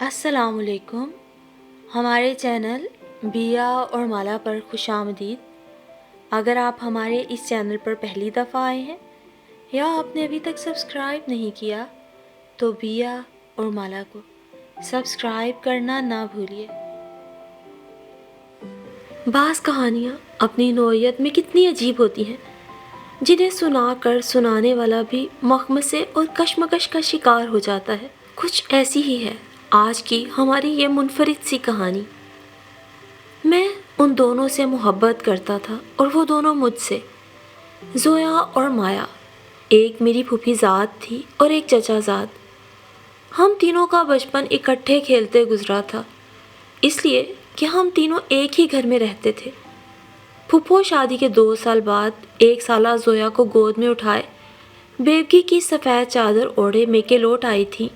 السلام علیکم۔ ہمارے چینل بیا اور مالا پر خوش آمدید۔ اگر آپ ہمارے اس چینل پر پہلی دفعہ آئے ہیں یا آپ نے ابھی تک سبسکرائب نہیں کیا تو بیا اور مالا کو سبسکرائب کرنا نہ بھولیے۔ بعض کہانیاں اپنی نوعیت میں کتنی عجیب ہوتی ہیں، جنہیں سنا کر سنانے والا بھی مخمصے اور کشمکش کا شکار ہو جاتا ہے۔ کچھ ایسی ہی ہے آج کی ہماری یہ منفرد سی کہانی۔ میں ان دونوں سے محبت کرتا تھا اور وہ دونوں مجھ سے، زویا اور مایا۔ ایک میری پھوپھی ذات تھی اور ایک چچا ذات۔ ہم تینوں کا بچپن اکٹھے کھیلتے گزرا تھا، اس لیے کہ ہم تینوں ایک ہی گھر میں رہتے تھے۔ پھوپھو شادی کے 2 سال بعد 1 سالہ زویا کو گود میں اٹھائے بیوگی کی سفید چادر اوڑھے میکے لوٹ آئی تھی۔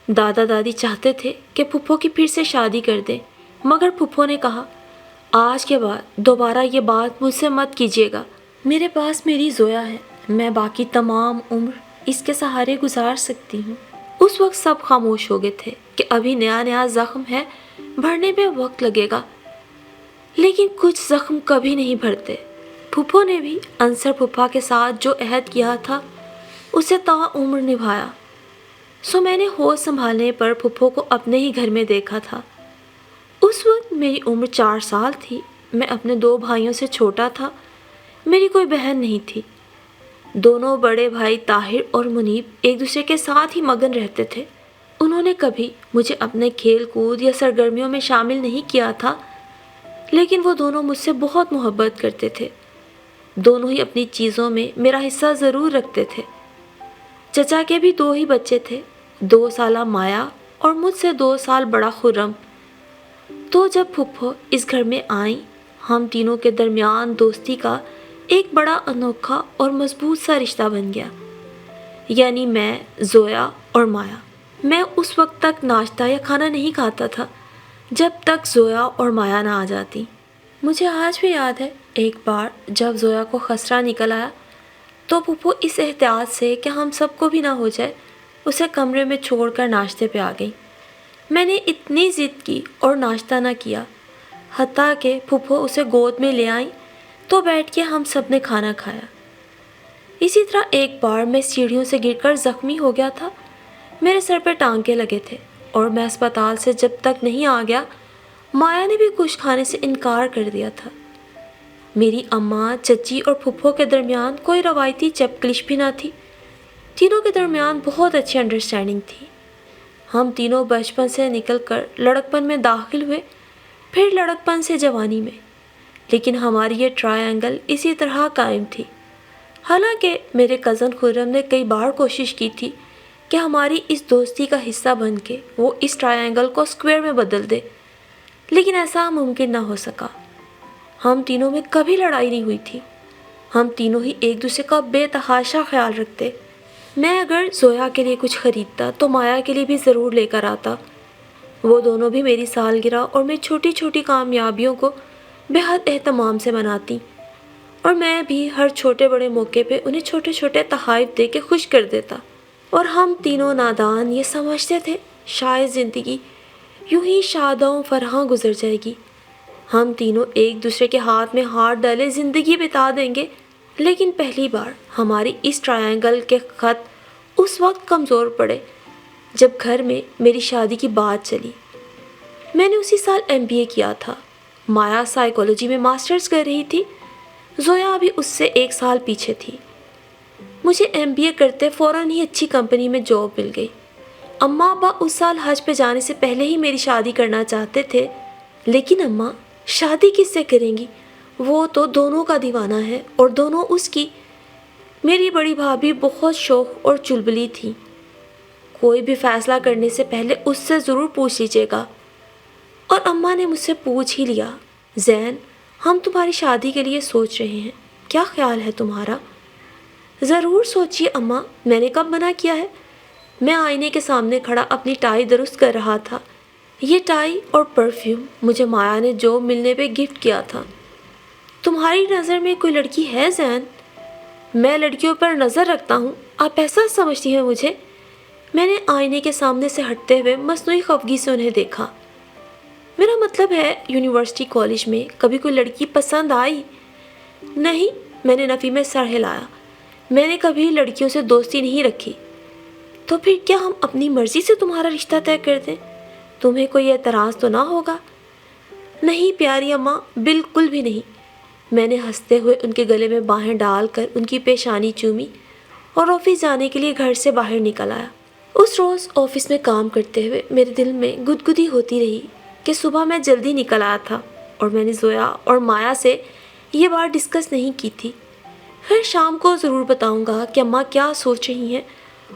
دادا دادی چاہتے تھے کہ پھوپھو کی پھر سے شادی کر دیں، مگر پھوپھو نے کہا آج کے بعد دوبارہ یہ بات مجھ سے مت کیجیے گا۔ میرے پاس میری زویا ہے، میں باقی تمام عمر اس کے سہارے گزار سکتی ہوں۔ اس وقت سب خاموش ہو گئے تھے کہ ابھی نیا نیا زخم ہے، بھرنے میں وقت لگے گا، لیکن کچھ زخم کبھی نہیں بھرتے۔ پھوپھو نے بھی انصر پھوپھا کے ساتھ جو عہد کیا تھا اسے تا عمر نبھایا۔ سو میں نے ہوش سنبھالنے پر پھوپھو کو اپنے ہی گھر میں دیکھا تھا۔ اس وقت میری عمر 4 سال تھی، میں اپنے 2 بھائیوں سے چھوٹا تھا، میری کوئی بہن نہیں تھی۔ دونوں بڑے بھائی طاہر اور منیب ایک دوسرے کے ساتھ ہی مگن رہتے تھے۔ انہوں نے کبھی مجھے اپنے کھیل کود یا سرگرمیوں میں شامل نہیں کیا تھا، لیکن وہ دونوں مجھ سے بہت محبت کرتے تھے۔ دونوں ہی اپنی چیزوں میں میرا حصہ ضرور رکھتے تھے۔ چچا کے بھی 2 ہی بچے تھے، 2 سالہ مایا اور مجھ سے 2 سال بڑا خرم۔ تو جب پھوپھو اس گھر میں آئیں، ہم تینوں کے درمیان دوستی کا ایک بڑا انوکھا اور مضبوط سا رشتہ بن گیا، یعنی میں، زویا اور مایا۔ میں اس وقت تک ناشتہ یا کھانا نہیں کھاتا تھا جب تک زویا اور مایا نہ آ جاتی۔ مجھے آج بھی یاد ہے ایک بار جب زویا کو خسرہ نکل آیا تو پھوپھو اس احتیاط سے کہ ہم سب کو بھی نہ ہو جائے اسے کمرے میں چھوڑ کر ناشتے پہ آ گئی۔ میں نے اتنی ضد کی اور ناشتہ نہ کیا، حتیٰ کہ پھوپھو اسے گود میں لے آئیں تو بیٹھ کے ہم سب نے کھانا کھایا۔ اسی طرح ایک بار میں سیڑھیوں سے گر کر زخمی ہو گیا تھا، میرے سر پہ ٹانکے لگے تھے اور میں اسپتال سے جب تک نہیں آ گیا مایا نے بھی کچھ کھانے سے انکار کر دیا تھا۔ میری اماں، چچی اور پھوپھو کے درمیان کوئی روایتی چپکلش بھی نہ تھی، تینوں کے درمیان بہت اچھی انڈرسٹینڈنگ تھی۔ ہم تینوں بچپن سے نکل کر لڑکپن میں داخل ہوئے، پھر لڑکپن سے جوانی میں، لیکن ہماری یہ ٹرائی اینگل اسی طرح قائم تھی۔ حالانکہ میرے کزن خرم نے کئی بار کوشش کی تھی کہ ہماری اس دوستی کا حصہ بن کے وہ اس ٹرائی اینگل کو اسکوئر میں بدل دے، لیکن ایسا ممکن نہ ہو سکا۔ ہم تینوں میں کبھی لڑائی نہیں ہوئی تھی، ہم تینوں ہی ایک دوسرے کا بے تحاشا خیال رکھتے۔ میں اگر زویا کے لیے کچھ خریدتا تو مایا کے لیے بھی ضرور لے کر آتا۔ وہ دونوں بھی میری سالگرہ اور میری چھوٹی چھوٹی کامیابیوں کو بے حد اہتمام سے مناتی، اور میں بھی ہر چھوٹے بڑے موقع پہ انہیں چھوٹے چھوٹے تحائف دے کے خوش کر دیتا۔ اور ہم تینوں نادان یہ سمجھتے تھے شاید زندگی یوں ہی شاداں فرحاں گزر جائے گی، ہم تینوں ایک دوسرے کے ہاتھ میں ہاتھ ڈالے زندگی بتا دیں گے۔ لیکن پہلی بار ہماری اس ٹرائی اینگل کے خط اس وقت کمزور پڑے جب گھر میں میری شادی کی بات چلی۔ میں نے اسی سال MBA کیا تھا، مایا سائیکالوجی میں ماسٹرز کر رہی تھی، زویا ابھی اس سے 1 سال پیچھے تھی۔ مجھے MBA کرتے فوراً ہی اچھی کمپنی میں جاب مل گئی۔ اماں ابا اس سال حج پہ جانے سے پہلے ہی میری شادی کرنا چاہتے تھے، لیکن اماں شادی کس سے کریں گی، وہ تو دونوں کا دیوانہ ہے اور دونوں اس کی۔ میری بڑی بھابھی بہت شوخ اور چلبلی تھی، کوئی بھی فیصلہ کرنے سے پہلے اس سے ضرور پوچھ لیجیے گا، اور اماں نے مجھ سے پوچھ ہی لیا، زین ہم تمہاری شادی کے لیے سوچ رہے ہیں، کیا خیال ہے تمہارا؟ ضرور سوچیے اماں، میں نے کب منع کیا ہے؟ میں آئینے کے سامنے کھڑا اپنی ٹائی درست کر رہا تھا۔ یہ ٹائی اور پرفیوم مجھے مایا نے جاب ملنے پہ گفٹ کیا تھا۔ تمہاری نظر میں کوئی لڑکی ہے زین؟ میں لڑکیوں پر نظر رکھتا ہوں، آپ ایسا سمجھتی ہیں مجھے؟ میں نے آئینے کے سامنے سے ہٹتے ہوئے مصنوعی خفگی سے انہیں دیکھا۔ میرا مطلب ہے یونیورسٹی کالج میں کبھی کوئی لڑکی پسند آئی؟ نہیں، میں نے نفی میں سر ہلایا۔ میں نے کبھی لڑکیوں سے دوستی نہیں رکھی۔ تو پھر کیا ہم اپنی مرضی سے تمہارا رشتہ طے کر دیں؟ تمہیں کوئی اعتراض تو نہ ہوگا؟ نہیں پیاری اماں، بالکل بھی نہیں۔ میں نے ہنستے ہوئے ان کے گلے میں باہیں ڈال کر ان کی پیشانی چومی اور آفس جانے کے لیے گھر سے باہر نکل آیا۔ اس روز آفس میں کام کرتے ہوئے میرے دل میں گدگدی ہوتی رہی کہ صبح میں جلدی نکل آیا تھا اور میں نے زویا اور مایا سے یہ بات ڈسکس نہیں کی تھی۔ خیر شام کو ضرور بتاؤں گا کہ اماں کیا سوچ رہی ہیں،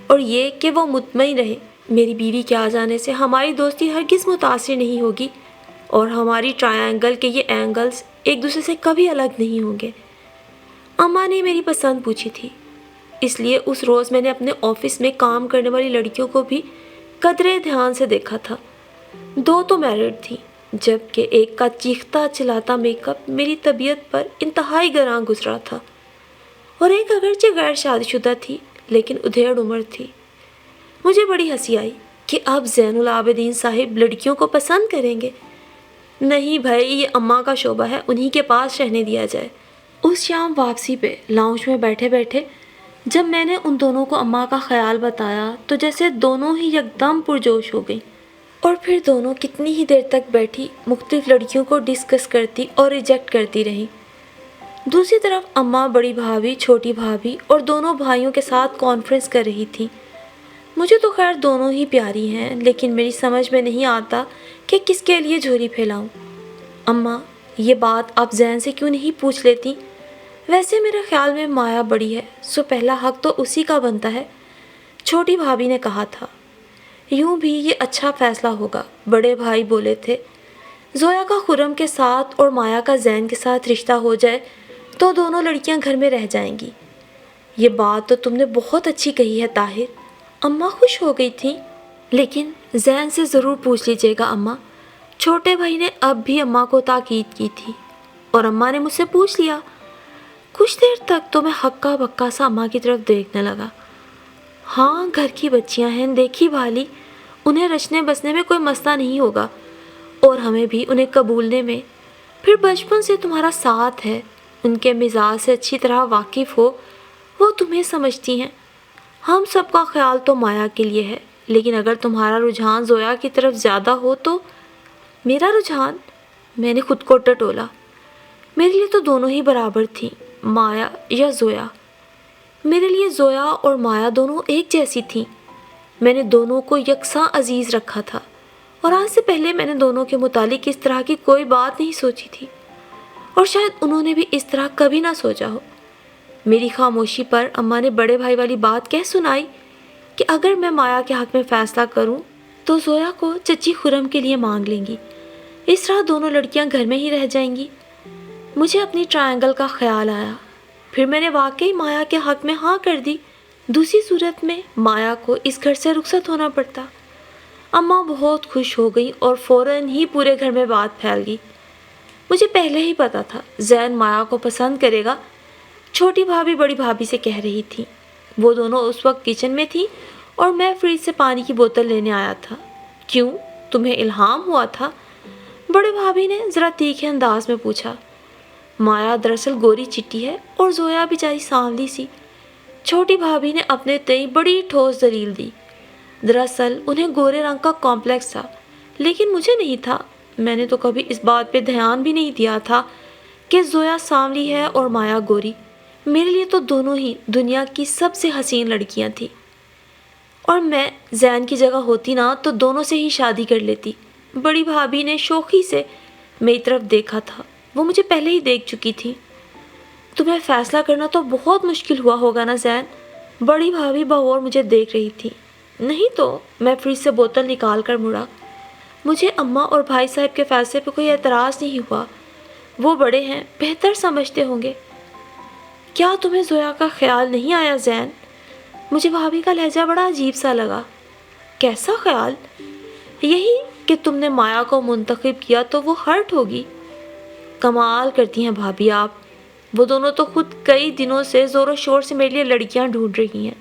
اور یہ کہ وہ مطمئن رہے میری بیوی کے آ جانے سے ہماری دوستی ہرگز متاثر نہیں ہوگی اور ہماری ٹرائنگل کے یہ اینگلز ایک دوسرے سے کبھی الگ نہیں ہوں گے۔ اماں نے میری پسند پوچھی تھی، اس لیے اس روز میں نے اپنے آفس میں کام کرنے والی لڑکیوں کو بھی قدرے دھیان سے دیکھا تھا۔ 2 تو میرڈ تھیں، جبکہ ایک کا چیختا چلاتا میک اپ میری طبیعت پر انتہائی گراں گزرا تھا، اور ایک اگرچہ غیر شادی شدہ تھی لیکن ادھیڑ عمر تھی۔ مجھے بڑی ہنسی آئی کہ اب زین العابدین صاحب لڑکیوں کو پسند کریں گے۔ نہیں بھائی، یہ اماں کا شعبہ ہے، انہی کے پاس رہنے دیا جائے۔ اس شام واپسی پہ لاؤنج میں بیٹھے بیٹھے جب میں نے ان دونوں کو اماں کا خیال بتایا تو جیسے دونوں ہی یکدم پرجوش ہو گئیں، اور پھر دونوں کتنی ہی دیر تک بیٹھی مختلف لڑکیوں کو ڈسکس کرتی اور ریجیکٹ کرتی رہیں۔ دوسری طرف اماں بڑی بھابھی، چھوٹی بھابھی اور دونوں بھائیوں کے ساتھ کانفرنس کر رہی تھیں۔ مجھے تو خیر دونوں ہی پیاری ہیں، لیکن میری سمجھ میں نہیں آتا کہ کس کے لیے جھولی پھیلاؤں۔ اماں، یہ بات آپ زین سے کیوں نہیں پوچھ لیتی؟ ویسے میرے خیال میں مایا بڑی ہے، سو پہلا حق تو اسی کا بنتا ہے، چھوٹی بھابھی نے کہا تھا۔ یوں بھی یہ اچھا فیصلہ ہوگا، بڑے بھائی بولے تھے۔ زویا کا خرم کے ساتھ اور مایا کا زین کے ساتھ رشتہ ہو جائے تو دونوں لڑکیاں گھر میں رہ جائیں گی۔ یہ بات تو تم نے بہت اچھی کہی ہے طاہر، اماں خوش ہو گئی تھیں۔ لیکن زین سے ضرور پوچھ لیجیے گا اماں، چھوٹے بھائی نے اب بھی اماں کو تاکید کی تھی، اور اماں نے مجھ سے پوچھ لیا۔ کچھ دیر تک تو میں ہکا بکا سا اماں کی طرف دیکھنے لگا۔ ہاں، گھر کی بچیاں ہیں، دیکھی بھالی، انہیں رچنے بسنے میں کوئی مسئلہ نہیں ہوگا، اور ہمیں بھی انہیں قبولنے میں۔ پھر بچپن سے تمہارا ساتھ ہے، ان کے مزاج سے اچھی طرح واقف ہو، وہ تمہیں سمجھتی ہیں۔ ہم سب کا خیال تو مایا کے لیے ہے، لیکن اگر تمہارا رجحان زویا کی طرف زیادہ ہو تو؟ میرا رجحان؟ میں نے خود کو ٹٹولا۔ میرے لیے تو دونوں ہی برابر تھیں، مایا یا زویا۔ میرے لیے زویا اور مایا دونوں ایک جیسی تھیں۔ میں نے دونوں کو یکساں عزیز رکھا تھا، اور آج سے پہلے میں نے دونوں کے متعلق اس طرح کی کوئی بات نہیں سوچی تھی، اور شاید انہوں نے بھی اس طرح کبھی نہ سوچا ہو۔ میری خاموشی پر اماں نے بڑے بھائی والی بات کہہ سنائی کہ اگر میں مایا کے حق میں فیصلہ کروں تو زویا کو چچی خرم کے لیے مانگ لیں گی، اس طرح دونوں لڑکیاں گھر میں ہی رہ جائیں گی۔ مجھے اپنی ٹرائنگل کا خیال آیا، پھر میں نے واقعی مایا کے حق میں ہاں کر دی، دوسری صورت میں مایا کو اس گھر سے رخصت ہونا پڑتا۔ اماں بہت خوش ہو گئی اور فوراً ہی پورے گھر میں بات پھیل گئی۔ مجھے پہلے ہی پتا تھا زین مایا کو پسند کرے گا، چھوٹی بھابھی بڑی بھابھی سے کہہ رہی تھی۔ وہ دونوں اس وقت کچن میں تھی اور میں فریج سے پانی کی بوتل لینے آیا تھا۔ کیوں، تمہیں الہام ہوا تھا؟ بڑے بھابھی نے ذرا تیکھے انداز میں پوچھا۔ مایا دراصل گوری چٹی ہے اور زویا بیچاری سانولی سی، چھوٹی بھابھی نے اپنے تئیں بڑی ٹھوس دلیل دی۔ دراصل انہیں گورے رنگ کا کمپلیکس تھا، لیکن مجھے نہیں تھا۔ میں نے تو کبھی اس بات پہ دھیان بھی نہیں دیا تھا کہ زویا سانولی ہے اور مایا گوری۔ میرے لیے تو دونوں ہی دنیا کی سب سے حسین لڑکیاں تھیں، اور میں زین کی جگہ ہوتی نا تو دونوں سے ہی شادی کر لیتی۔ بڑی بھابھی نے شوخی سے میری طرف دیکھا تھا، وہ مجھے پہلے ہی دیکھ چکی تھی۔ تمہیں فیصلہ کرنا تو بہت مشکل ہوا ہوگا نا زین؟ بڑی بھابھی بغور مجھے دیکھ رہی تھی۔ نہیں تو، میں فریج سے بوتل نکال کر مڑا۔ مجھے اماں اور بھائی صاحب کے فیصلے پہ کوئی اعتراض نہیں ہوا، وہ بڑے ہیں، بہتر سمجھتے ہوں گے۔ کیا تمہیں زویا کا خیال نہیں آیا زین؟ مجھے بھابھی کا لہجہ بڑا عجیب سا لگا۔ کیسا خیال؟ یہی کہ تم نے مایا کو منتخب کیا تو وہ ہرٹ ہوگی۔ کمال کرتی ہیں بھابھی آپ، وہ دونوں تو خود کئی دنوں سے زور و شور سے میرے لیے لڑکیاں ڈھونڈ رہی ہیں۔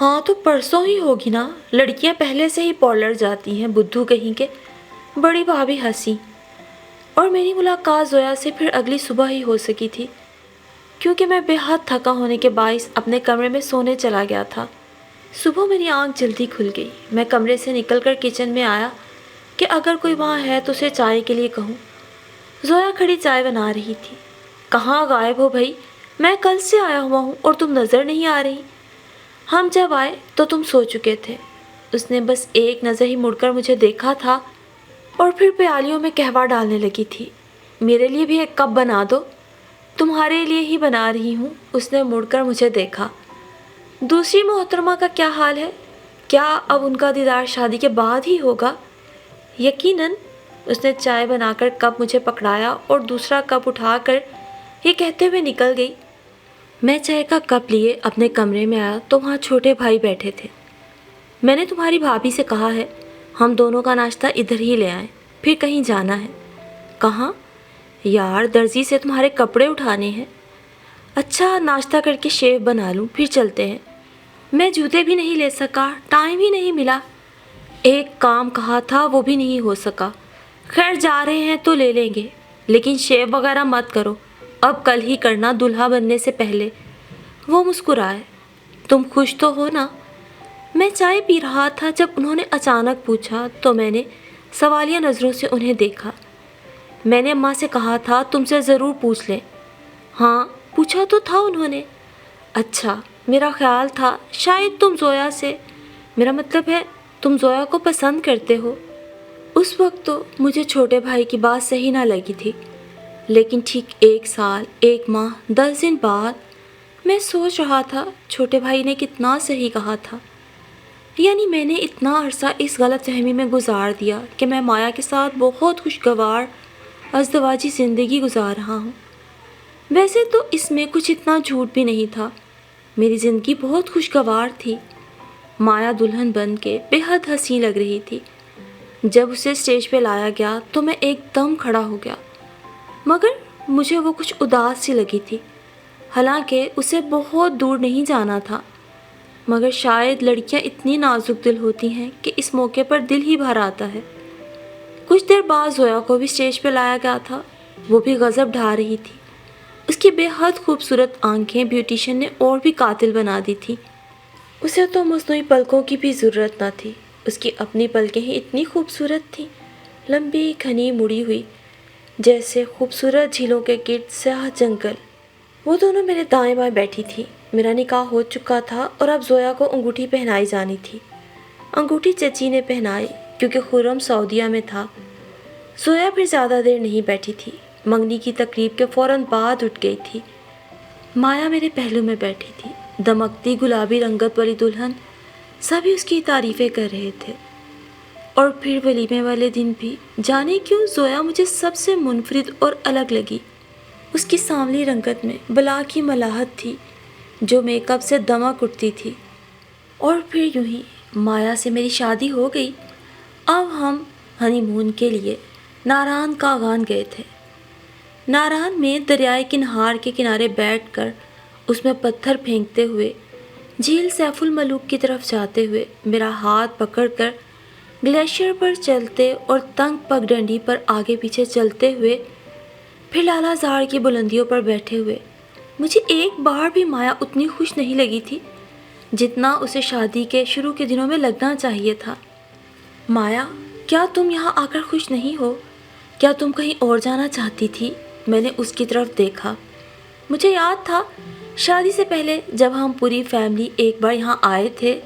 ہاں تو پرسوں ہی ہوگی نا، لڑکیاں پہلے سے ہی پارلر جاتی ہیں بدھو کہیں کے۔ بڑی بھابھی ہنسی، اور میری ملاقات زویا سے پھر اگلی صبح ہی ہو سکی تھی، کیونکہ میں بے حد تھکا ہونے کے باعث اپنے کمرے میں سونے چلا گیا تھا۔ صبح میری آنکھ جلدی کھل گئی۔ میں کمرے سے نکل کر کچن میں آیا کہ اگر کوئی وہاں ہے تو اسے چائے کے لیے کہوں۔ زویا کھڑی چائے بنا رہی تھی۔ کہاں غائب ہو بھائی؟ میں کل سے آیا ہوا ہوں اور تم نظر نہیں آ رہی۔ ہم جب آئے تو تم سو چکے تھے۔ اس نے بس ایک نظر ہی مڑ کر مجھے دیکھا تھا اور پھر پیالیوں میں قہوہ ڈالنے لگی تھی۔ میرے لیے بھی ایک کپ بنا دو۔ تمہارے لیے ہی بنا رہی ہوں۔ اس نے مڑ کر مجھے دیکھا۔ دوسری محترمہ کا کیا حال ہے؟ کیا اب ان کا دیدار شادی کے بعد ہی ہوگا؟ یقیناً۔ اس نے چائے بنا کر کپ مجھے پکڑایا اور دوسرا کپ اٹھا کر یہ کہتے ہوئے نکل گئی۔ میں چائے کا کپ لیے اپنے کمرے میں آیا تو وہاں چھوٹے بھائی بیٹھے تھے۔ میں نے تمہاری بھابھی سے کہا ہے ہم دونوں کا ناشتہ ادھر ہی لے آئیں، پھر کہیں جانا ہے۔ کہاں؟ یار درزی سے تمہارے کپڑے اٹھانے ہیں۔ اچھا ناشتہ کر کے شیو بنا لوں پھر چلتے ہیں۔ میں جوتے بھی نہیں لے سکا، ٹائم ہی نہیں ملا۔ ایک کام کہا تھا وہ بھی نہیں ہو سکا۔ خیر جا رہے ہیں تو لے لیں گے، لیکن شیو وغیرہ مت کرو، اب کل ہی کرنا دلہا بننے سے پہلے۔ وہ مسکرائے۔ تم خوش تو ہو نا؟ میں چائے پی رہا تھا جب انہوں نے اچانک پوچھا تو میں نے سوالیہ نظروں سے انہیں دیکھا۔ میں نے اماں سے کہا تھا تم سے ضرور پوچھ لیں۔ ہاں پوچھا تو تھا انہوں نے۔ اچھا، میرا خیال تھا شاید تم زویا سے، میرا مطلب ہے تم زویا کو پسند کرتے ہو۔ اس وقت تو مجھے چھوٹے بھائی کی بات صحیح نہ لگی تھی، لیکن ٹھیک 1 سال 1 ماہ 10 دن بعد میں سوچ رہا تھا چھوٹے بھائی نے کتنا صحیح کہا تھا۔ یعنی میں نے اتنا عرصہ اس غلط فہمی میں گزار دیا کہ میں مایا کے ساتھ بہت خوشگوار ازدواجی زندگی گزار رہا ہوں۔ ویسے تو اس میں کچھ اتنا جھوٹ بھی نہیں تھا، میری زندگی بہت خوشگوار تھی۔ مایا دلہن بن کے بے حد حسین لگ رہی تھی۔ جب اسے اسٹیج پہ لایا گیا تو میں ایک دم کھڑا ہو گیا، مگر مجھے وہ کچھ اداس سی لگی تھی، حالانکہ اسے بہت دور نہیں جانا تھا، مگر شاید لڑکیاں اتنی نازک دل ہوتی ہیں کہ اس موقع پر دل ہی بھر آتا ہے۔ کچھ دیر بعد زویا کو بھی اسٹیج پہ لایا گیا تھا۔ وہ بھی غضب ڈھا رہی تھی۔ اس کی بے حد خوبصورت آنکھیں بیوٹیشین نے اور بھی قاتل بنا دی تھی۔ اسے تو مصنوعی پلکوں کی بھی ضرورت نہ تھی، اس کی اپنی پلکیں ہی اتنی خوبصورت تھیں، لمبی گھنی مڑی ہوئی، جیسے خوبصورت جھیلوں کے گرد سیاہ جنگل۔ وہ دونوں میرے دائیں بائیں بیٹھی تھی۔ میرا نکاح ہو چکا تھا اور اب زویا کو انگوٹھی پہنائی جانی تھی۔ انگوٹھی چچی نے پہنائی کیونکہ خرم سعودیہ میں تھا۔ زویا پھر زیادہ دیر نہیں بیٹھی تھی، منگنی کی تقریب کے فوراً بعد اٹھ گئی تھی۔ مایا میرے پہلو میں بیٹھی تھی، دمکتی گلابی رنگت والی دلہن۔ سبھی اس کی تعریفیں کر رہے تھے۔ اور پھر ولیمے والے دن بھی جانے کیوں زویا مجھے سب سے منفرد اور الگ لگی۔ اس کی سانولی رنگت میں بلا کی ملاحت تھی جو میک اپ سے دمک اٹھتی تھی۔ اور پھر یوں ہی مایا سے میری شادی ہو گئی۔ اب ہم ہنی مون کے لیے ناران کاغان گئے تھے۔ ناران میں دریائے کنہار کے کنارے بیٹھ کر اس میں پتھر پھینکتے ہوئے، جھیل سیف الملوک کی طرف جاتے ہوئے، میرا ہاتھ پکڑ کر گلیشیئر پر چلتے اور تنگ پگ ڈنڈی پر آگے پیچھے چلتے ہوئے، پھر لالا زار کی بلندیوں پر بیٹھے ہوئے، مجھے ایک بار بھی مایا اتنی خوش نہیں لگی تھی جتنا اسے شادی کے شروع کے دنوں میں لگنا چاہیے تھا۔ مایا، کیا تم یہاں آ کر خوش نہیں ہو؟ کیا تم کہیں اور جانا چاہتی تھی؟ میں نے اس کی طرف دیکھا۔ مجھے یاد تھا شادی سے پہلے جب ہم پوری فیملی ایک بار یہاں آئے تھے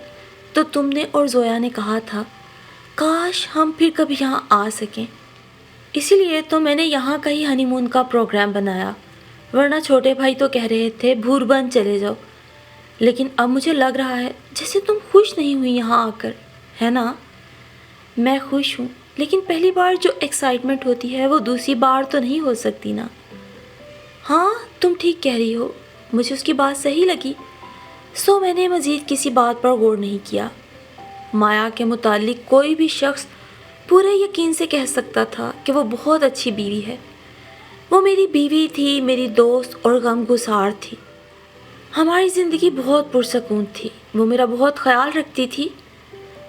تو تم نے اور زویا نے کہا تھا کاش ہم پھر کبھی یہاں آ سکیں۔ اسی لیے تو میں نے یہاں کا ہی ہنی مون کا پروگرام بنایا، ورنہ چھوٹے بھائی تو کہہ رہے تھے بھوربند چلے جاؤ۔ لیکن اب مجھے لگ رہا ہے جیسے تم خوش نہیں ہوئی یہاں آ کر، ہے نا؟ میں خوش ہوں، لیکن پہلی بار جو ایکسائٹمنٹ ہوتی ہے وہ دوسری بار تو نہیں ہو سکتی نا۔ ہاں تم ٹھیک کہہ رہی ہو، مجھے اس کی بات صحیح لگی، سو میں نے مزید کسی بات پر غور نہیں کیا۔ مایا کے متعلق کوئی بھی شخص پورے یقین سے کہہ سکتا تھا کہ وہ بہت اچھی بیوی ہے۔ وہ میری بیوی تھی، میری دوست اور غم گسار تھی۔ ہماری زندگی بہت پرسکون تھی، وہ میرا بہت خیال رکھتی تھی،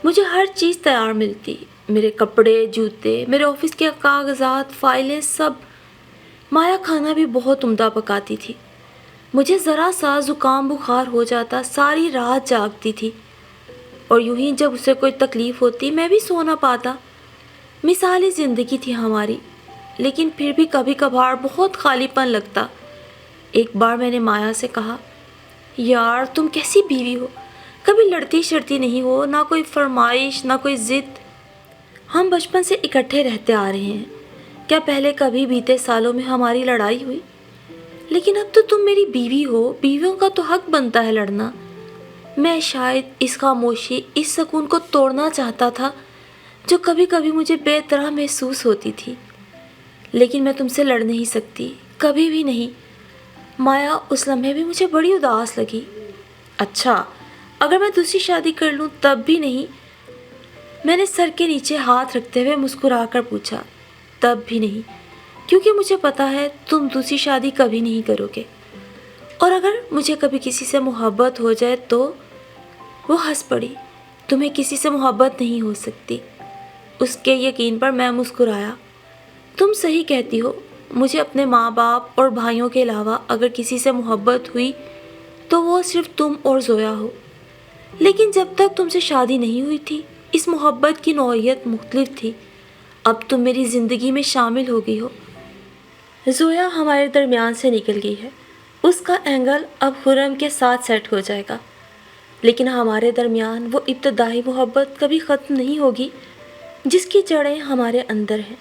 مجھے ہر چیز تیار ملتی، میرے کپڑے، جوتے، میرے آفس کے کاغذات، فائلیں، سب۔ مایا کھانا بھی بہت عمدہ پکاتی تھی، مجھے ذرا سا زکام بخار ہو جاتا ساری رات جاگتی تھی، اور یوں ہی جب اسے کوئی تکلیف ہوتی میں بھی سو نہ پاتا۔ مثالی زندگی تھی ہماری، لیکن پھر بھی کبھی کبھار بہت خالی پن لگتا۔ ایک بار میں نے مایا سے کہا، یار تم کیسی بیوی ہو، کبھی لڑتی شڑتی نہیں ہو، نہ کوئی فرمائش نہ کوئی ضد۔ ہم بچپن سے اکٹھے رہتے آ رہے ہیں، کیا پہلے کبھی بیتے سالوں میں ہماری لڑائی ہوئی؟ لیکن اب تو تم میری بیوی ہو، بیویوں کا تو حق بنتا ہے لڑنا۔ میں شاید اس خاموشی، اس سکون کو توڑنا چاہتا تھا جو کبھی کبھی مجھے بے طرح محسوس ہوتی تھی، لیکن میں تم سے لڑ نہیں سکتی، کبھی بھی نہیں۔ مایا اس لمحے بھی مجھے بڑی اداس لگی۔ اچھا، اگر میں دوسری شادی کر لوں تب بھی نہیں؟ میں نے سر کے نیچے ہاتھ رکھتے ہوئے مسکرا کر پوچھا، تب بھی نہیں، کیونکہ مجھے پتا ہے تم دوسری شادی کبھی نہیں کرو گے، اور اگر مجھے کبھی کسی سے محبت ہو جائے تو… وہ ہنس پڑی۔ تمہیں کسی سے محبت نہیں ہو سکتی۔ اس کے یقین پر میں مسکرایا۔ تم صحیح کہتی ہو، مجھے اپنے ماں باپ اور بھائیوں کے علاوہ اگر کسی سے محبت ہوئی تو وہ صرف تم اور زویا ہو، لیکن جب تک تم سے شادی نہیں ہوئی تھی اس محبت کی نوعیت مختلف تھی۔ اب تم میری زندگی میں شامل ہو گئی ہو۔ زویا ہمارے درمیان سے نکل گئی ہے، اس کا اینگل اب خرم کے ساتھ سیٹ ہو جائے گا، لیکن ہمارے درمیان وہ ابتدائی محبت کبھی ختم نہیں ہوگی جس کی جڑیں ہمارے اندر ہیں۔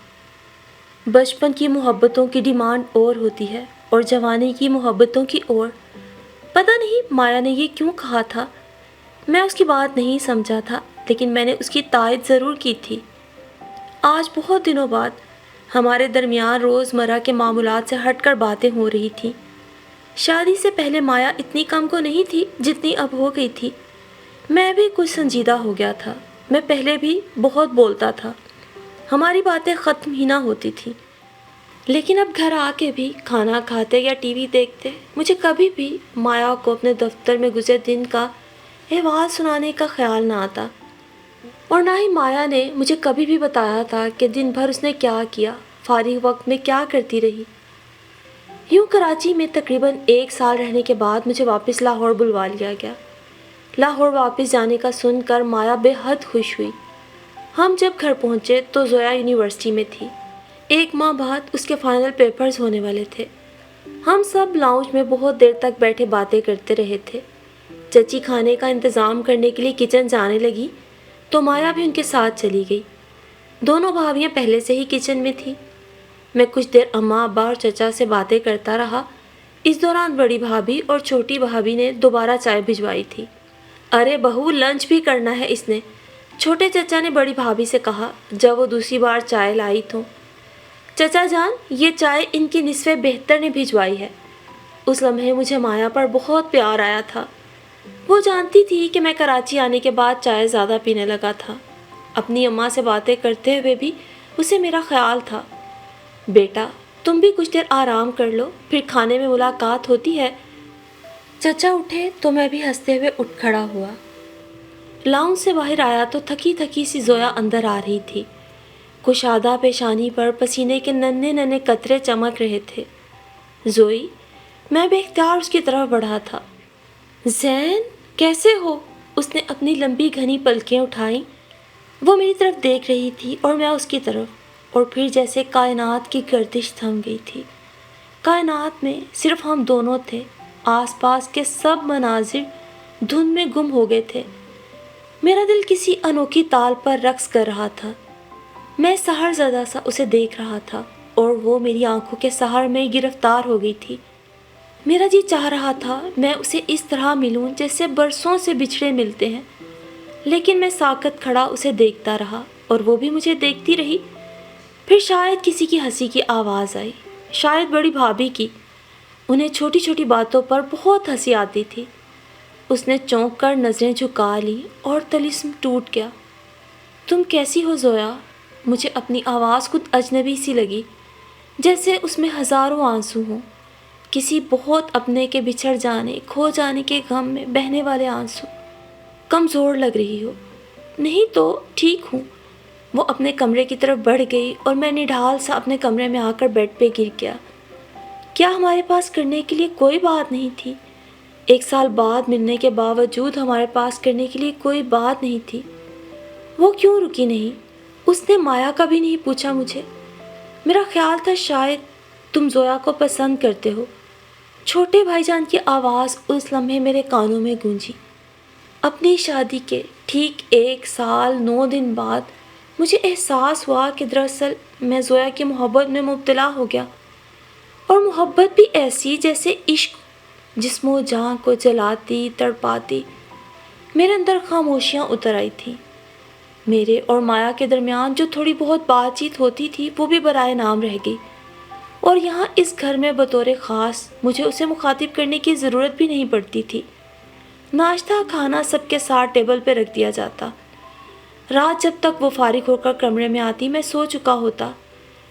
بچپن کی محبتوں کی ڈیمانڈ اور ہوتی ہے اور جوانی کی محبتوں کی اور۔ پتہ نہیں مایا نے یہ کیوں کہا تھا، میں اس کی بات نہیں سمجھا تھا، لیکن میں نے اس کی تائید ضرور کی تھی۔ آج بہت دنوں بعد ہمارے درمیان روزمرہ کے معمولات سے ہٹ کر باتیں ہو رہی تھیں۔ شادی سے پہلے مایا اتنی کم کو نہیں تھی جتنی اب ہو گئی تھی۔ میں بھی کچھ سنجیدہ ہو گیا تھا، میں پہلے بھی بہت بولتا تھا، ہماری باتیں ختم ہی نہ ہوتی تھیں، لیکن اب گھر آ کے بھی کھانا کھاتے یا ٹی وی دیکھتے مجھے کبھی بھی مایا کو اپنے دفتر میں گزرے دن کا احوال سنانے کا خیال نہ آتا، اور نہ ہی مایا نے مجھے کبھی بھی بتایا تھا کہ دن بھر اس نے کیا کیا، فارغ وقت میں کیا کرتی رہی۔ یوں کراچی میں تقریباً 1 سال رہنے کے بعد مجھے واپس لاہور بلوا لیا گیا۔ لاہور واپس جانے کا سن کر مایا بے حد خوش ہوئی۔ ہم جب گھر پہنچے تو زویا یونیورسٹی میں تھی، 1 ماہ بعد اس کے فائنل پیپرز ہونے والے تھے۔ ہم سب لاؤنج میں بہت دیر تک بیٹھے باتیں کرتے رہے تھے۔ چچی کھانے کا انتظام کرنے کے لیے کچن جانے لگی تو مایا بھی ان کے ساتھ چلی گئی۔ دونوں بھابیاں پہلے سے ہی کچن میں تھیں۔ میں کچھ دیر اماں، ابا اور چچا سے باتیں کرتا رہا۔ اس دوران بڑی بھابھی اور چھوٹی بھابھی نے دوبارہ چائے بھجوائی تھی۔ ارے بہو، لنچ بھی کرنا ہے اس نے، چھوٹے چچا نے بڑی بھابھی سے کہا جب وہ دوسری بار چائے لائی تو۔ چچا جان، یہ چائے ان کی نصف بہتر نے بھجوائی ہے۔ اس لمحے مجھے مایا پر بہت پیار آیا تھا۔ وہ جانتی تھی کہ میں کراچی آنے کے بعد چائے زیادہ پینے لگا تھا۔ اپنی اماں سے باتیں کرتے ہوئے بھی اسے میرا خیال تھا۔ بیٹا، تم بھی کچھ دیر آرام کر لو، پھر کھانے میں ملاقات ہوتی ہے۔ چچا اٹھے تو میں بھی ہنستے ہوئے اٹھ کھڑا ہوا۔ لاؤنج سے باہر آیا تو تھکی تھکی سی زویا اندر آ رہی تھی۔ کشادہ پیشانی پر پسینے کے ننھے ننھے قطرے چمک رہے تھے۔ زوئی، میں بے اختیار اس کی طرف بڑھا تھا۔ زین، کیسے ہو؟ اس نے اپنی لمبی گھنی پلکیں اٹھائیں۔ وہ میری طرف دیکھ رہی تھی اور میں اس کی طرف، اور پھر جیسے کائنات کی گردش تھم گئی تھی۔ کائنات میں صرف ہم دونوں تھے، آس پاس کے سب مناظر دھند میں گم ہو گئے تھے۔ میرا دل کسی انوکھی تال پر رقص کر رہا تھا۔ میں سحر زدہ سا اسے دیکھ رہا تھا اور وہ میری آنکھوں کے سحر میں گرفتار ہو گئی تھی۔ میرا جی چاہ رہا تھا میں اسے اس طرح ملوں جیسے برسوں سے بچھڑے ملتے ہیں، لیکن میں ساکت کھڑا اسے دیکھتا رہا اور وہ بھی مجھے دیکھتی رہی۔ پھر شاید کسی کی ہنسی کی آواز آئی، شاید بڑی بھابھی کی۔ انہیں چھوٹی چھوٹی باتوں پر بہت ہنسی آتی تھی۔ اس نے چونک کر نظریں جھکا لیں اور طلسم ٹوٹ گیا۔ تم کیسی ہو زویا؟ مجھے اپنی آواز خود اجنبی سی لگی، جیسے اس میں ہزاروں آنسو ہوں، کسی بہت اپنے کے بچھڑ جانے، کھو جانے کے غم میں بہنے والے آنسو۔ کمزور لگ رہی ہو۔ نہیں تو ٹھیک ہوں۔ وہ اپنے کمرے کی طرف بڑھ گئی اور میں نڈھال سا اپنے کمرے میں آ کر بیڈ پہ گر گیا۔ کیا ہمارے پاس کرنے کے لیے کوئی بات نہیں تھی؟ 1 سال بعد ملنے کے باوجود ہمارے پاس کرنے کے لیے کوئی بات نہیں تھی۔ وہ کیوں رکی نہیں؟ اس نے مایا کا بھی نہیں پوچھا مجھے۔ میرا خیال تھا شاید تم زویا کو پسند کرتے ہو۔ چھوٹے بھائی جان کی آواز اس لمحے میرے کانوں میں گونجی۔ اپنی شادی کے ٹھیک 1 سال 9 دن بعد مجھے احساس ہوا کہ دراصل میں زویا کی محبت میں مبتلا ہو گیا، اور محبت بھی ایسی جیسے عشق جسم و جان کو جلاتی تڑپاتی۔ میرے اندر خاموشیاں اتر آئی تھیں۔ میرے اور مایا کے درمیان جو تھوڑی بہت بات چیت ہوتی تھی وہ بھی برائے نام رہ گئی، اور یہاں اس گھر میں بطور خاص مجھے اسے مخاطب کرنے کی ضرورت بھی نہیں پڑتی تھی۔ ناشتہ کھانا سب کے ساتھ ٹیبل پہ رکھ دیا جاتا۔ رات جب تک وہ فارغ ہو کر کمرے میں آتی میں سو چکا ہوتا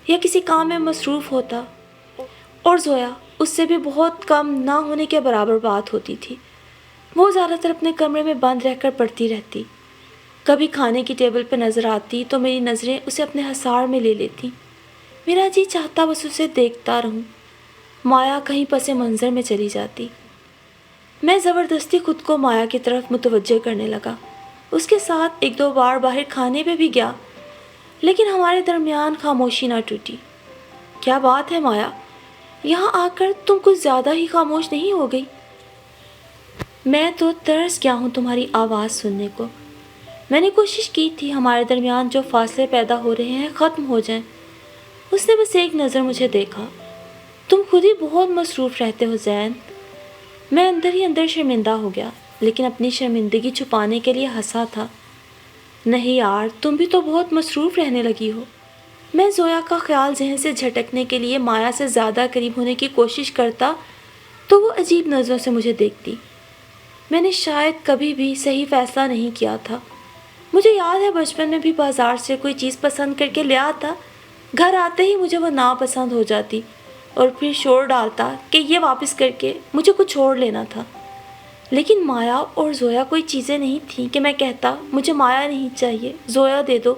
یا کسی کام میں مصروف ہوتا، اور زویا اس سے بھی بہت کم نہ ہونے کے برابر بات ہوتی تھی۔ وہ زیادہ تر اپنے کمرے میں بند رہ کر پڑھتی رہتی۔ کبھی کھانے کی ٹیبل پہ نظر آتی تو میری نظریں اسے اپنے حصار میں لے لیتی۔ میرا جی چاہتا بس اسے دیکھتا رہوں۔ مایا کہیں پس منظر میں چلی جاتی۔ میں زبردستی خود کو مایا کی طرف متوجہ کرنے لگا۔ اس کے ساتھ 1-2 بار باہر کھانے پہ بھی گیا، لیکن ہمارے درمیان خاموشی نہ ٹوٹی۔ کیا بات ہے مایا؟ یہاں آ کر تم کچھ زیادہ ہی خاموش نہیں ہو گئی؟ میں تو ترس گیا ہوں تمہاری آواز سننے کو۔ میں نے کوشش کی تھی ہمارے درمیان جو فاصلے پیدا ہو رہے ہیں ختم ہو جائیں۔ اس نے بس ایک نظر مجھے دیکھا۔ تم خود ہی بہت مصروف رہتے ہو زین۔ میں اندر ہی اندر شرمندہ ہو گیا، لیکن اپنی شرمندگی چھپانے کے لیے ہنسا تھا۔ نہیں یار، تم بھی تو بہت مصروف رہنے لگی ہو۔ میں زویا کا خیال ذہن سے جھٹکنے کے لیے مایا سے زیادہ قریب ہونے کی کوشش کرتا تو وہ عجیب نظروں سے مجھے دیکھتی۔ میں نے شاید کبھی بھی صحیح فیصلہ نہیں کیا تھا۔ مجھے یاد ہے بچپن میں بھی بازار سے کوئی چیز پسند کر کے لے آتا، گھر آتے ہی مجھے وہ ناپسند ہو جاتی، اور پھر شور ڈالتا کہ یہ واپس کر کے مجھے کچھ اور لینا تھا۔ لیکن مایا اور زویا کوئی چیزیں نہیں تھیں کہ میں کہتا مجھے مایا نہیں چاہیے، زویا دے دو۔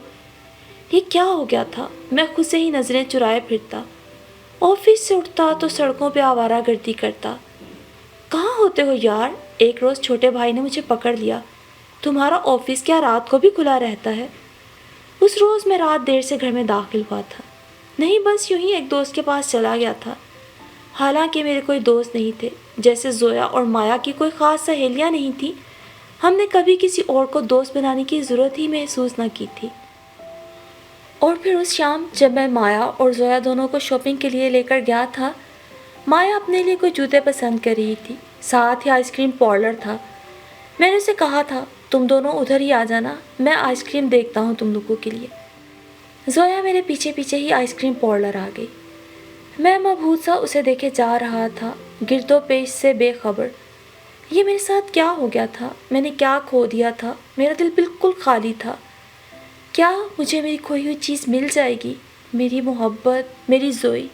یہ کیا ہو گیا تھا؟ میں خود سے ہی نظریں چرائے پھرتا۔ آفس سے اٹھتا تو سڑکوں پہ آوارہ گردی کرتا۔ کہاں ہوتے ہو یار؟ ایک روز چھوٹے بھائی نے مجھے پکڑ لیا۔ تمہارا آفس کیا رات کو بھی کھلا رہتا ہے؟ اس روز میں رات دیر سے گھر میں داخل ہوا تھا۔ نہیں، بس یوں ہی ایک دوست کے پاس چلا گیا تھا۔ حالانکہ میرے کوئی دوست نہیں تھے، جیسے زویا اور مایا کی کوئی خاص سہیلیاں نہیں تھیں۔ ہم نے کبھی کسی اور کو دوست بنانے کی ضرورت ہی محسوس نہ کی تھی۔ اور پھر اس شام جب میں مایا اور زویا دونوں کو شاپنگ کے لیے لے کر گیا تھا، مایا اپنے لیے کوئی جوتے پسند کر رہی تھی، ساتھ ہی آئس کریم پارلر تھا۔ میں نے اسے کہا تھا تم دونوں ادھر ہی آ جانا، میں آئس کریم دیکھتا ہوں تم لوگوں کے لیے۔ زویا میرے پیچھے پیچھے ہی آئس کریم پارلر آ گئی۔ میں مبہوت سا اسے دیکھے جا رہا تھا، گرد و پیش سے بے خبر۔ یہ میرے ساتھ کیا ہو گیا تھا؟ میں نے کیا کھو دیا تھا؟ میرا دل بالکل خالی تھا۔ کیا مجھے میری کھوئی ہوئی چیز مل جائے گی؟ میری محبت، میری زوئی۔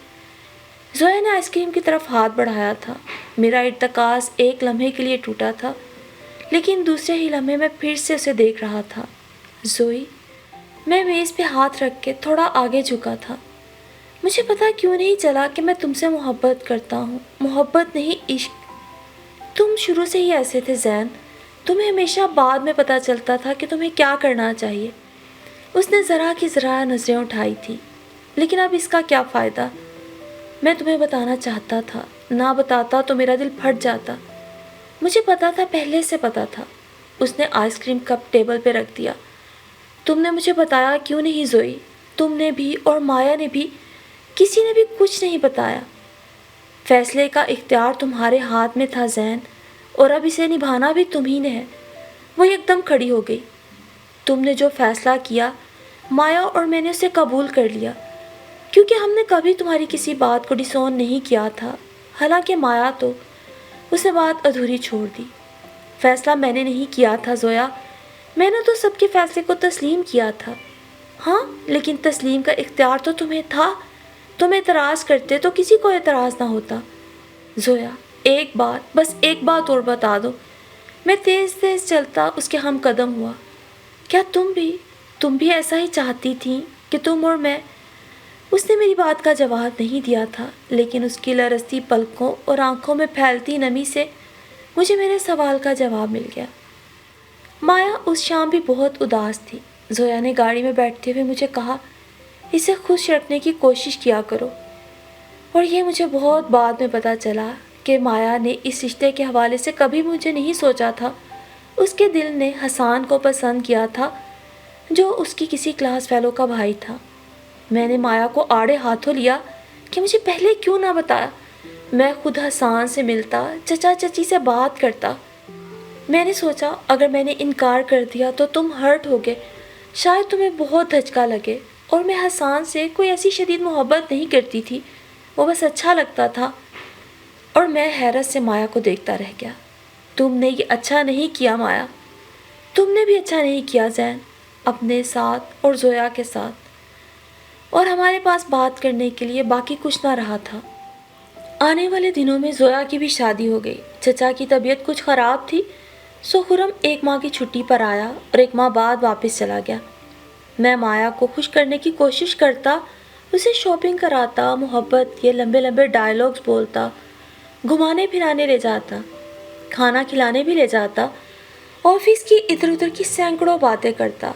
زویا نے آئس کریم کی طرف ہاتھ بڑھایا تھا۔ میرا ارتکاز ایک لمحے کے لیے ٹوٹا تھا، لیکن دوسرے ہی لمحے میں پھر سے اسے دیکھ رہا تھا۔ زوئی۔ میں میز پہ ہاتھ رکھ کے تھوڑا آگے جھکا تھا۔ مجھے پتا کیوں نہیں چلا کہ میں تم سے محبت کرتا ہوں۔ محبت نہیں، عشق۔ تم شروع سے ہی ایسے تھے زین۔ تمہیں ہمیشہ بعد میں پتا چلتا تھا کہ تمہیں کیا کرنا چاہیے۔ اس نے ذرا کی ذرا نظریں اٹھائی تھی۔ لیکن اب اس کا کیا فائدہ؟ میں تمہیں بتانا چاہتا تھا، نہ بتاتا تو میرا دل پھٹ جاتا۔ مجھے پتا تھا، پہلے سے پتا تھا۔ اس نے آئس کریم کپ ٹیبل پہ رکھ دیا۔ تم نے مجھے بتایا کیوں نہیں زوئی؟ تم نے بھی اور مایا نے بھی، کسی نے بھی کچھ نہیں بتایا۔ فیصلے کا اختیار تمہارے ہاتھ میں تھا زین، اور اب اسے نبھانا بھی تمہیں نے ہے۔ وہ ایک دم کھڑی ہو گئی۔ تم نے جو فیصلہ کیا، مایا اور میں نے اسے قبول کر لیا، کیونکہ ہم نے کبھی تمہاری کسی بات کو ڈس آن نہیں کیا تھا۔ حالانکہ مایا تو، اس نے بات ادھوری چھوڑ دی۔ فیصلہ میں نے نہیں کیا تھا زویا، میں نے تو سب کے فیصلے کو تسلیم کیا تھا۔ ہاں، لیکن تسلیم کا اختیار تو تمہیں تھا۔ تم اعتراض کرتے تو کسی کو اعتراض نہ ہوتا۔ زویا، ایک بات، بس ایک بات اور بتا دو۔ میں تیز تیز چلتا اس کے ہم قدم ہوا۔ کیا تم بھی ایسا ہی چاہتی تھیں کہ تم اور میں؟ اس نے میری بات کا جواب نہیں دیا تھا، لیکن اس کی لرزتی پلکوں اور آنکھوں میں پھیلتی نمی سے مجھے میرے سوال کا جواب مل گیا۔ مایا اس شام بھی بہت اداس تھی۔ زویا نے گاڑی میں بیٹھتے ہوئے مجھے کہا، اسے خوش رکھنے کی کوشش کیا کرو۔ اور یہ مجھے بہت بعد میں پتہ چلا کہ مایا نے اس رشتے کے حوالے سے کبھی مجھے نہیں سوچا تھا۔ اس کے دل نے حسان کو پسند کیا تھا، جو اس کی کسی کلاس فیلو کا بھائی تھا۔ میں نے مایا کو آڑے ہاتھوں لیا کہ مجھے پہلے کیوں نہ بتایا۔ میں خود حسان سے ملتا، چچا چچی سے بات کرتا۔ میں نے سوچا اگر میں نے انکار کر دیا تو تم ہرٹ ہوگے، شاید تمہیں بہت دھچکا لگے۔ اور میں حسان سے کوئی ایسی شدید محبت نہیں کرتی تھی، وہ بس اچھا لگتا تھا۔ اور میں حیرت سے مایا کو دیکھتا رہ گیا۔ تم نے یہ اچھا نہیں کیا مایا، تم نے بھی اچھا نہیں کیا زین، اپنے ساتھ اور زویا کے ساتھ۔ اور ہمارے پاس بات کرنے کے لیے باقی کچھ نہ رہا تھا۔ آنے والے دنوں میں زویا کی بھی شادی ہو گئی۔ چچا کی طبیعت کچھ خراب تھی، سو خرم 1 ماہ کی چھٹی پر آیا اور 1 ماہ بعد واپس چلا گیا۔ میں مایا کو خوش کرنے کی کوشش کرتا، اسے شاپنگ کراتا، محبت کے لمبے لمبے ڈائیلاگز بولتا، گھمانے پھرانے لے جاتا، کھانا کھلانے بھی لے جاتا، آفس کی ادھر ادھر کی سینکڑوں باتیں کرتا،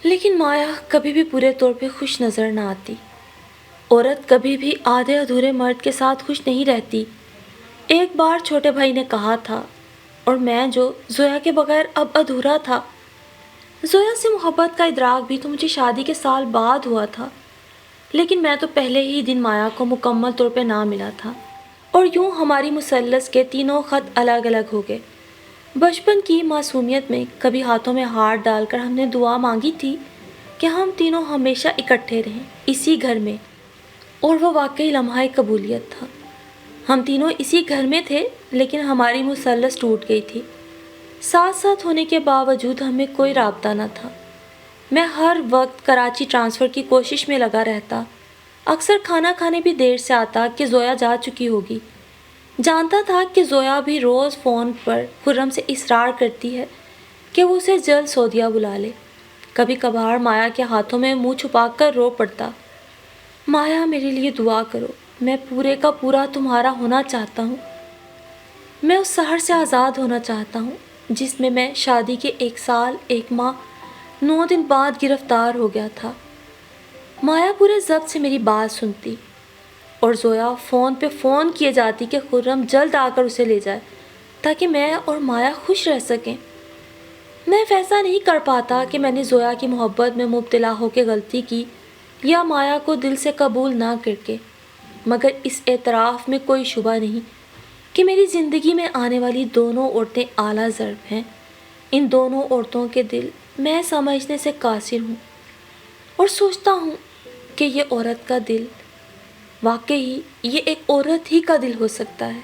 لیکن مایا کبھی بھی پورے طور پہ خوش نظر نہ آتی۔ عورت کبھی بھی آدھے ادھورے مرد کے ساتھ خوش نہیں رہتی۔ ایک بار چھوٹے بھائی نے کہا تھا، اور میں جو زویا کے بغیر اب ادھورا تھا۔ زویا سے محبت کا ادراک بھی تو مجھے شادی کے سال بعد ہوا تھا، لیکن میں تو پہلے ہی دن مایا کو مکمل طور پہ نہ ملا تھا، اور یوں ہماری مثلث کے تینوں خط الگ الگ ہو گئے۔ بچپن کی معصومیت میں کبھی ہاتھوں میں ہاتھ ڈال کر ہم نے دعا مانگی تھی کہ ہم تینوں ہمیشہ اکٹھے رہیں اسی گھر میں، اور وہ واقعی لمحہ قبولیت تھا۔ ہم تینوں اسی گھر میں تھے، لیکن ہماری مثلث ٹوٹ گئی تھی۔ ساتھ ساتھ ہونے کے باوجود ہمیں کوئی رابطہ نہ تھا۔ میں ہر وقت کراچی ٹرانسفر کی کوشش میں لگا رہتا، اکثر کھانا کھانے بھی دیر سے آتا کہ زویا جا چکی ہوگی۔ جانتا تھا کہ زویا بھی روز فون پر خرم سے اصرار کرتی ہے کہ وہ اسے جلد سعودیہ بلا لے۔ کبھی کبھار مایا کے ہاتھوں میں منہ چھپا کر رو پڑتا، مایا میرے لیے دعا کرو، میں پورے کا پورا تمہارا ہونا چاہتا ہوں۔ میں اس سحر سے آزاد ہونا چاہتا ہوں جس میں میں شادی کے 1 سال 1 ماہ 9 دن بعد گرفتار ہو گیا تھا۔ مایا پورے ضبط سے میری بات سنتی، اور زویا فون پہ فون کیے جاتی کہ خرم جلد آ کر اسے لے جائے تاکہ میں اور مایا خوش رہ سکیں۔ میں فیصلہ نہیں کر پاتا کہ میں نے زویا کی محبت میں مبتلا ہو کے غلطی کی یا مایا کو دل سے قبول نہ کر کے، مگر اس اعتراف میں کوئی شبہ نہیں کہ میری زندگی میں آنے والی دونوں عورتیں اعلیٰ ضرب ہیں۔ ان دونوں عورتوں کے دل میں سمجھنے سے قاصر ہوں، اور سوچتا ہوں کہ یہ عورت کا دل، واقعی یہ ایک عورت ہی کا دل ہو سکتا ہے۔